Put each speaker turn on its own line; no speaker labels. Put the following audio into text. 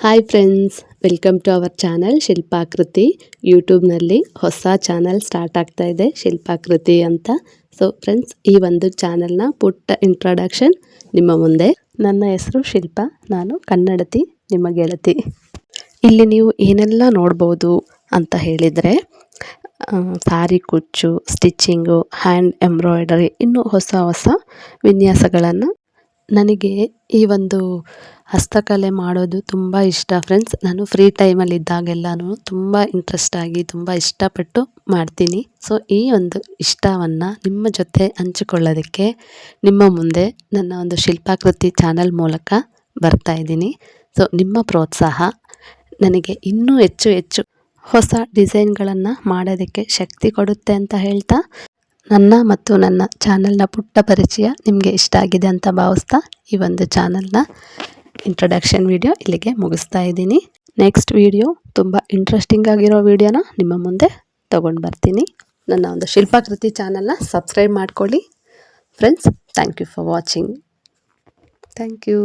Hi friends, welcome to our channel Shilpakruti. ಯೂಟ್ಯೂಬ್ನಲ್ಲಿ ಹೊಸ channel start ಆಗ್ತಾ ಇದೆ, ಶಿಲ್ಪಾಕೃತಿ ಅಂತ. ಸೊ ಫ್ರೆಂಡ್ಸ್, ಈ ಒಂದು ಚಾನಲ್ನ ಪುಟ್ಟ ಇಂಟ್ರೊಡಕ್ಷನ್ ನಿಮ್ಮ ಮುಂದೆ. ನನ್ನ ಹೆಸರು ಶಿಲ್ಪಾ, ನಾನು ಕನ್ನಡತಿ, ನಿಮ್ಮ ಗೆಳತಿ. ಇಲ್ಲಿ ನೀವು ಏನೆಲ್ಲ ನೋಡ್ಬೋದು ಅಂತ ಹೇಳಿದರೆ, ಸಾರಿ ಕುಚ್ಚು, ಸ್ಟಿಚ್ಚಿಂಗು, ಹ್ಯಾಂಡ್ ಎಂಬ್ರಾಯ್ಡರಿ, ಇನ್ನೂ ಹೊಸ ಹೊಸ ವಿನ್ಯಾಸಗಳನ್ನು. ನನಗೆ ಈ ಒಂದು ಹಸ್ತಕಲೆ ಮಾಡೋದು ತುಂಬ ಇಷ್ಟ ಫ್ರೆಂಡ್ಸ್. ನಾನು ಫ್ರೀ ಟೈಮಲ್ಲಿ ಇದ್ದಾಗೆಲ್ಲನೂ ತುಂಬ ಇಂಟ್ರೆಸ್ಟ್ ಆಗಿ ತುಂಬ ಇಷ್ಟಪಟ್ಟು ಮಾಡ್ತೀನಿ. ಸೊ ಈ ಒಂದು ಇಷ್ಟವನ್ನು ನಿಮ್ಮ ಜೊತೆ ಹಂಚಿಕೊಳ್ಳೋದಕ್ಕೆ ನಿಮ್ಮ ಮುಂದೆ ನನ್ನ ಒಂದು ಶಿಲ್ಪಾಕೃತಿ ಚಾನಲ್ ಮೂಲಕ ಬರ್ತಾ ಇದ್ದೀನಿ. ಸೊ ನಿಮ್ಮ ಪ್ರೋತ್ಸಾಹ ನನಗೆ ಇನ್ನೂ ಹೆಚ್ಚು ಹೆಚ್ಚು ಹೊಸ ಡಿಸೈನ್ಗಳನ್ನು ಮಾಡೋದಕ್ಕೆ ಶಕ್ತಿ ಕೊಡುತ್ತೆ ಅಂತ ಹೇಳ್ತಾ, ನನ್ನ ಮತ್ತು ನನ್ನ ಚಾನಲ್ನ ಪುಟ್ಟ ಪರಿಚಯ ನಿಮಗೆ ಇಷ್ಟ ಆಗಿದೆ ಅಂತ ಭಾವಿಸ್ತಾ, ಈ ಒಂದು ಚಾನಲ್ನ ಇಂಟ್ರೊಡಕ್ಷನ್ ವಿಡಿಯೋ ಇಲ್ಲಿಗೆ ಮುಗಿಸ್ತಾ ಇದ್ದೀನಿ. ನೆಕ್ಸ್ಟ್ ವಿಡಿಯೋ ತುಂಬ ಇಂಟ್ರೆಸ್ಟಿಂಗ್ ಆಗಿರೋ ವಿಡಿಯೋನ ನಿಮ್ಮ ಮುಂದೆ ತೊಗೊಂಡು ಬರ್ತೀನಿ. ನನ್ನ ಒಂದು ಶಿಲ್ಪಾಕೃತಿ ಚಾನಲ್ನ ಸಬ್ಸ್ಕ್ರೈಬ್ ಮಾಡ್ಕೊಳ್ಳಿ friends. Thank you for watching. Thank you.